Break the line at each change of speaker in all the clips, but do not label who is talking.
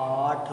8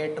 8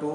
2,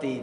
3,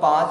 5,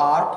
8,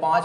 5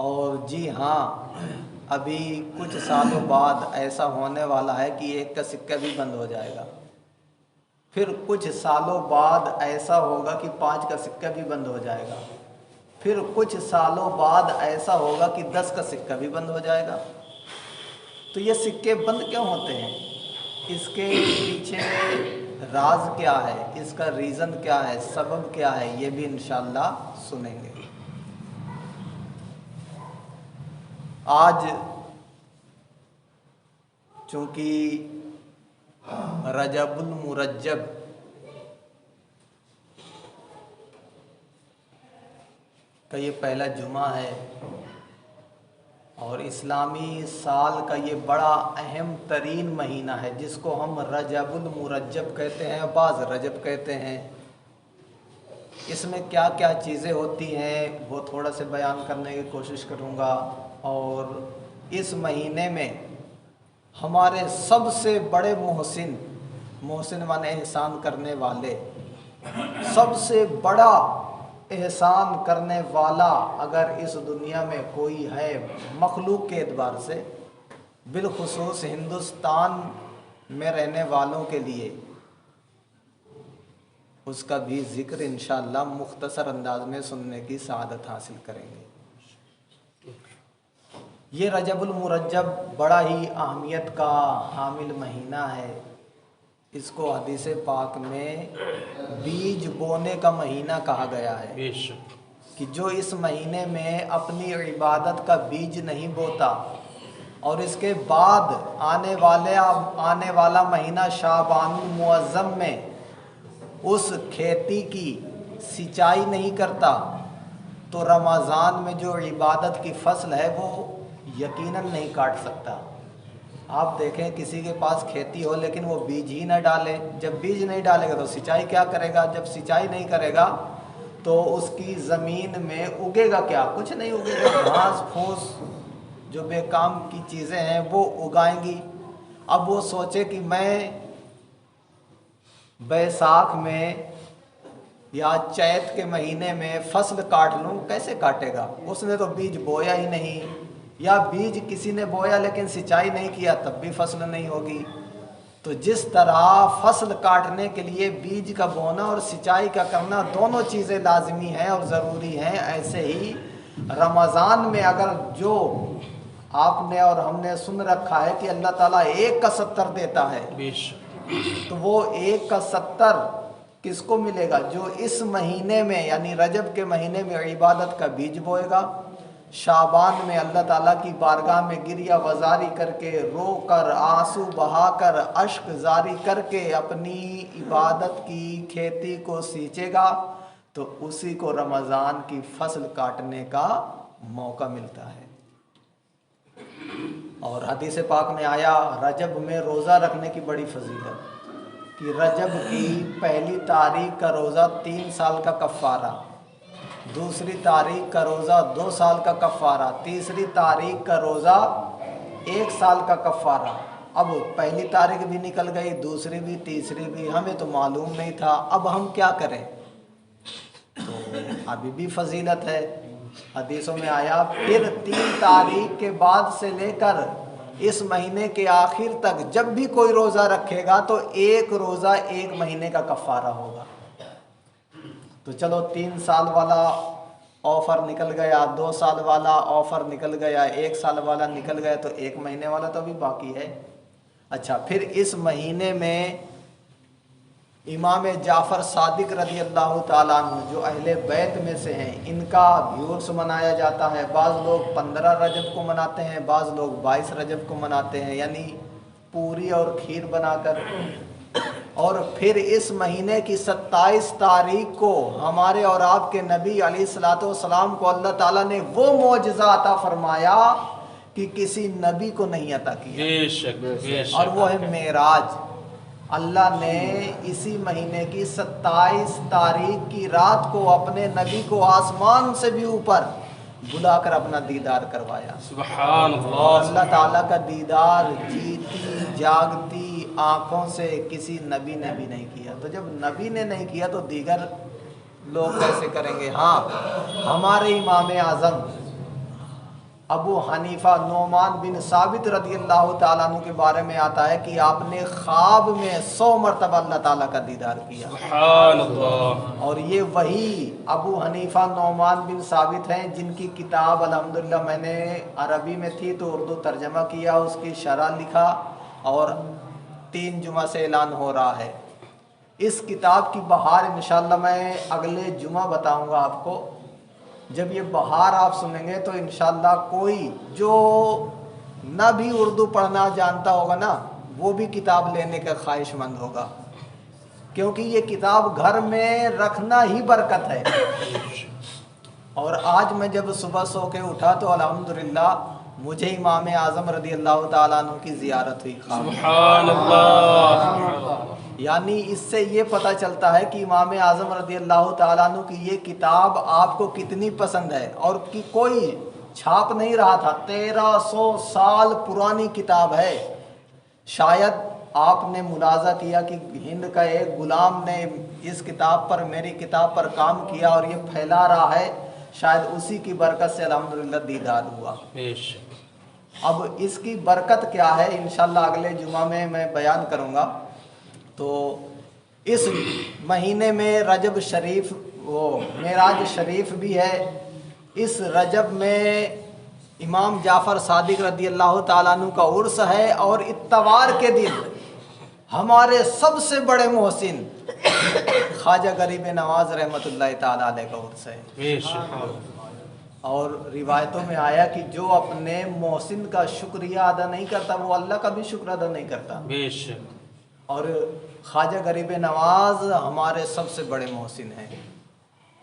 اور جی ہاں، ابھی کچھ سالوں بعد ایسا ہونے والا ہے کہ 1 کا سکہ بھی بند ہو جائے گا، پھر کچھ سالوں بعد ایسا ہوگا کہ 5 کا سکہ بھی بند ہو جائے گا، پھر کچھ سالوں بعد ایسا ہوگا کہ 10 کا سکہ بھی بند ہو جائے گا۔ تو یہ سکے بند کیوں ہوتے ہیں؟ اس کے پیچھے راز کیا ہے، اس کا ریزن کیا ہے، سبب کیا ہے، یہ بھی انشاءاللہ سنیں گے۔ آج چونکہ رجب المرجب کا یہ پہلا جمعہ ہے، اور اسلامی سال کا یہ بڑا اہم ترین مہینہ ہے، جس کو ہم رجب المرجب کہتے ہیں، بعض رجب کہتے ہیں۔ اس میں کیا کیا چیزیں ہوتی ہیں وہ تھوڑا سے بیان کرنے کی کوشش کروں گا، اور اس مہینے میں ہمارے سب سے بڑے محسن مانے احسان کرنے والے، سب سے بڑا احسان کرنے والا اگر اس دنیا میں کوئی ہے مخلوق کے اعتبار سے، بالخصوص ہندوستان میں رہنے والوں کے لیے، اس کا بھی ذکر انشاءاللہ مختصر انداز میں سننے کی سعادت حاصل کریں گے۔ یہ رجب المرجب بڑا ہی اہمیت کا حامل مہینہ ہے۔ اس کو حدیث پاک میں بیج بونے کا مہینہ کہا گیا ہے، کہ جو اس مہینے میں اپنی عبادت کا بیج نہیں بوتا، اور اس کے بعد آنے والا مہینہ شعبان المعظم میں اس کھیتی کی سینچائی نہیں کرتا، تو رمضان میں جو عبادت کی فصل ہے وہ یقیناً نہیں کاٹ سکتا۔ آپ دیکھیں کسی کے پاس کھیتی ہو لیکن وہ بیج ہی نہ ڈالے، جب بیج نہیں ڈالے گا تو سینچائی کیا کرے گا؟ جب سینچائی نہیں کرے گا تو اس کی زمین میں اگے گا کیا؟ کچھ نہیں اگے گا، گھاس پھوس جو بے کام کی چیزیں ہیں وہ اگائیں گی۔ اب وہ سوچے کہ میں بیساکھ میں یا چیت کے مہینے میں فصل کاٹ لوں، کیسے کاٹے گا؟ اس نے تو بیج بویا ہی نہیں، یا بیج کسی نے بویا لیکن سینچائی نہیں کیا تب بھی فصل نہیں ہوگی۔ تو جس طرح فصل کاٹنے کے لیے بیج کا بونا اور سینچائی کا کرنا دونوں چیزیں لازمی ہیں اور ضروری ہیں، ایسے ہی رمضان میں اگر جو آپ نے اور ہم نے سن رکھا ہے کہ اللہ تعالیٰ 1 کا 70 دیتا ہے، تو وہ 1 کا 70 کس کو ملے گا؟ جو اس مہینے میں یعنی رجب کے مہینے میں عبادت کا بیج بوئے گا، شعبان میں اللہ تعالیٰ کی بارگاہ میں گریہ وزاری کر کے، رو کر، آنسو بہا کر، اشک جاری کر کے اپنی عبادت کی کھیتی کو سینچے گا، تو اسی کو رمضان کی فصل کاٹنے کا موقع ملتا ہے۔ اور حدیث پاک میں آیا رجب میں روزہ رکھنے کی بڑی فضیلت، کہ رجب کی پہلی تاریخ کا روزہ 3 سال کا کفارہ، دوسری تاریخ کا روزہ 2 سال کا کفارہ، تیسری تاریخ کا روزہ 1 سال کا کفارہ۔ اب پہلی تاریخ بھی نکل گئی، دوسری بھی، تیسری بھی، ہمیں تو معلوم نہیں تھا، اب ہم کیا کریں؟ تو ابھی بھی فضیلت ہے، حدیثوں میں آیا پھر 3 تاریخ کے بعد سے لے کر اس مہینے کے آخر تک جب بھی کوئی روزہ رکھے گا تو 1 روزہ 1 مہینے کا کفارہ ہوگا۔ تو چلو 3 سال والا آفر نکل گیا، 2 سال والا آفر نکل گیا، 1 سال والا نکل گیا، تو 1 مہینے والا تو بھی باقی ہے۔ اچھا، پھر اس مہینے میں امام جعفر صادق رضی اللہ تعالیٰ عنہ جو اہل بیت میں سے ہیں، ان کا بھی عرس منایا جاتا ہے۔ بعض لوگ 15 رجب کو مناتے ہیں، بعض لوگ 22 رجب کو مناتے ہیں، یعنی پوری اور کھیر بنا کر۔ اور پھر اس مہینے کی 27 تاریخ کو ہمارے اور آپ کے نبی علیہ الصلوۃ والسلام کو اللہ تعالیٰ نے وہ معجزہ عطا فرمایا کہ کسی نبی کو نہیں عطا کیا،
بے شک
اور وہ ہے معراج۔ اللہ نے اسی مہینے کی 27 تاریخ کی رات کو اپنے نبی کو آسمان سے بھی اوپر بلا کر اپنا دیدار کروایا۔
سبحان
اور
اللہ۔
اللہ تعالیٰ کا دیدار جیتی جاگتی آنکھوں سے کسی نبی نے بھی نہیں کیا۔ تو جب نبی نے نہیں کیا تو دیگر لوگ کیسے کریں گے؟ ہاں، ہمارے امام اعظم ابو حنیفہ نعمان بن ثابت رضی اللہ تعالیٰ عنہ کے بارے میں آتا ہے کہ آپ نے خواب میں 100 مرتبہ اللہ تعالیٰ کا دیدار کیا.
سبحان اللہ.
اور یہ وہی ابو حنیفہ نعمان بن ثابت ہیں جن کی کتاب الحمدللہ میں نے عربی میں تھی تو اردو ترجمہ کیا، اس کی شرح لکھا اور 3 جمعہ سے اعلان ہو رہا ہے. اس کتاب کی بہار انشاءاللہ میں اگلے جمعہ بتاؤں گا آپ کو. جب یہ بہار آپ سنیں گے تو انشاءاللہ کوئی جو نہ بھی اردو پڑھنا جانتا ہوگا نا وہ بھی کتاب لینے کا خواہش مند ہوگا، کیونکہ یہ کتاب گھر میں رکھنا ہی برکت ہے. اور آج میں جب صبح سو کے اٹھا تو الحمدللہ مجھے امام اعظم رضی اللہ تعالیٰ عنہ کی زیارت ہوئی خواب میں.
سبحان اللہ.
یعنی اس سے یہ پتہ چلتا ہے کہ امام اعظم رضی اللہ تعالیٰ عنہ کی یہ کتاب آپ کو کتنی پسند ہے، اور کہ کوئی چھاپ نہیں رہا تھا. 1300 سال پرانی کتاب ہے. شاید آپ نے ملاحظہ کیا کہ ہند کا ایک غلام نے اس کتاب پر، میری کتاب پر کام کیا اور یہ پھیلا رہا ہے. شاید اسی کی برکت سے الحمدللہ دیدار ہوا. اب اس کی برکت کیا ہے انشاءاللہ اگلے جمعہ میں بیان کروں گا. تو اس مہینے میں رجب شریف وہ معراج شریف بھی ہے. اس رجب میں امام جعفر صادق رضی اللہ تعالیٰ عنہ کا عرس ہے، اور اتوار کے دن ہمارے سب سے بڑے محسن خواجہ غریب نواز رحمۃ اللہ تعالیٰ علیہ کا عرس ہے. اور روایتوں میں آیا کہ جو اپنے محسن کا شکریہ ادا نہیں کرتا وہ اللہ کا بھی شکر ادا نہیں کرتا. اور خواجہ غریب نواز ہمارے سب سے بڑے محسن ہیں،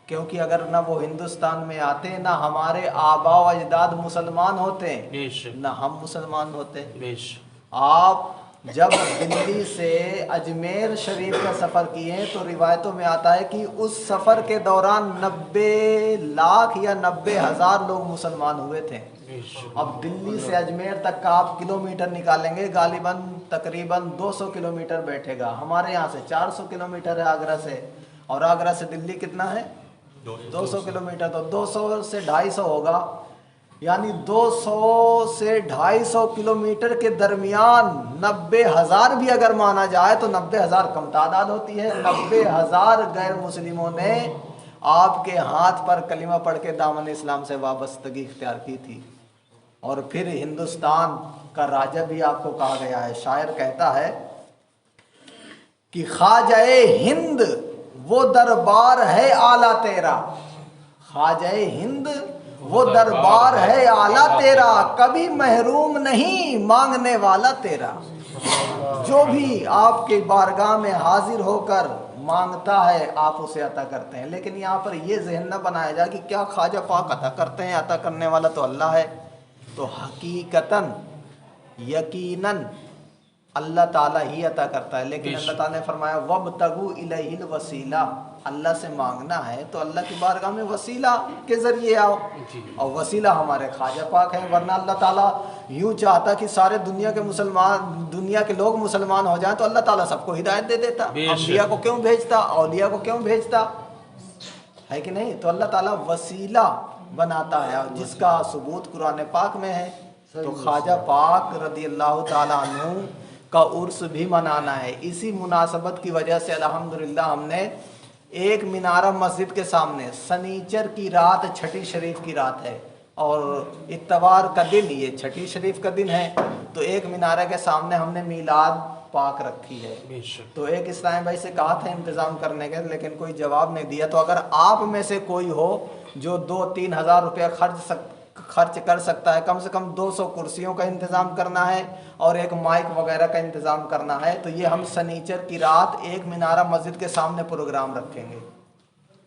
کیونکہ اگر نہ وہ ہندوستان میں آتے، نہ ہمارے آبا و اجداد مسلمان ہوتے، نہ ہم مسلمان ہوتے. آپ جب دلی سے اجمیر شریف کا سفر کیے تو روایتوں میں آتا ہے کہ اس سفر کے دوران 90 لاکھ یا 90,000 لوگ مسلمان ہوئے تھے. اب دلی سے اجمیر تک کا آپ کلومیٹر نکالیں گے، غالباً تقریباً 200 کلومیٹر بیٹھے گا. ہمارے یہاں سے 400 کلومیٹر ہے آگرہ سے، اور آگرہ سے دلی کتنا ہے 200 کلومیٹر. تو 200 سے 250 ہوگا، یعنی 200 سے 250 کلومیٹر کے درمیان 90,000 بھی اگر مانا جائے تو 90,000 کم تعداد ہوتی ہے. 90,000 غیر مسلموں نے آپ کے ہاتھ پر کلمہ پڑھ کے دامن اسلام سے وابستگی اختیار کی تھی. اور پھر ہندوستان کا راجہ بھی آپ کو کہا گیا ہے. شاعر کہتا ہے کہ خواجہ ہند وہ دربار ہے اعلیٰ تیرا، خواجہ ہند وہ دربار ہے اعلیٰ تیرا، کبھی محروم نہیں مانگنے والا تیرا. جو بھی آپ کے بارگاہ میں حاضر ہو کر مانگتا ہے آپ اسے عطا کرتے ہیں. لیکن یہاں پر یہ ذہن نہ بنایا جائے کہ کیا خواجہ پاک عطا کرتے ہیں، عطا کرنے والا تو اللہ ہے. تو حقیقتاً یقیناً اللہ تعالیٰ ہی عطا کرتا ہے. لیکن اللہ تعالیٰ نے فرمایا وَابْتَغُوا إِلَيْهِ الْوَسِيلَةَ، اللہ سے مانگنا ہے تو اللہ کی بارگاہ میں وسیلہ کے ذریعے آؤ. اور وسیلہ ہمارے خواجہ پاک ہیں. ورنہ اللہ تعالیٰ یوں چاہتا کہ سارے دنیا کے لوگ مسلمان ہو جائیں تو اللہ تعالیٰ سب کو ہدایت دے دیتا. انبیاء کو کیوں بھیجتا، اولیاء کو کیوں بھیجتا، ہے کہ نہیں؟ تو اللہ تعالیٰ وسیلہ بناتا ہے، جس کا ثبوت قرآن پاک میں ہے. تو خواجہ پاک رضی اللہ تعالیٰ عنہ کا عرس بھی منانا ہے. اسی مناسبت کی وجہ سے الحمدللہ ہم نے ایک مینارہ مسجد کے سامنے، سنیچر کی رات چھٹی شریف کی رات ہے اور اتوار کا دن یہ چھٹی شریف کا دن ہے، تو ایک مینارہ کے سامنے ہم نے میلاد پاک رکھی ہے. تو ایک اسلام بھائی سے کہا تھا انتظام کرنے کے، لیکن کوئی جواب نہیں دیا. تو اگر آپ میں سے کوئی ہو جو 2-3 ہزار روپیہ خرچ کر سکتا ہے، کم سے کم 200 کرسیوں کا انتظام کرنا ہے اور ایک مائک وغیرہ کا انتظام کرنا ہے، تو یہ ہم سنیچر کی رات ایک مینارہ مسجد کے سامنے پروگرام رکھیں گے.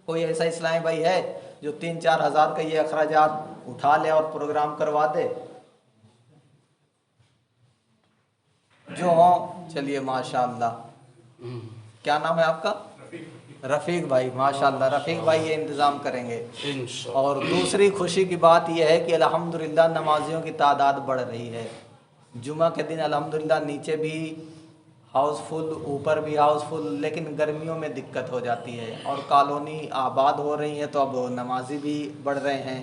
کوئی ایسا اسلامی بھائی ہے جو 3-4 ہزار کا یہ اخراجات اٹھا لے اور پروگرام کروا دے؟ جو ہوں چلیے ماشاءاللہ. کیا نام ہے آپ کا؟ رفیق بھائی. ماشاءاللہ رفیق بھائی یہ انتظام کریں گے. اور دوسری خوشی کی بات یہ ہے کہ الحمدللہ نمازیوں کی تعداد بڑھ رہی ہے. جمعہ کے دن الحمدللہ نیچے بھی ہاؤس فل، اوپر بھی ہاؤس فل، لیکن گرمیوں میں دقت ہو جاتی ہے اور کالونی آباد ہو رہی ہے تو اب نمازی بھی بڑھ رہے ہیں.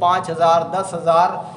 5,000, 10,000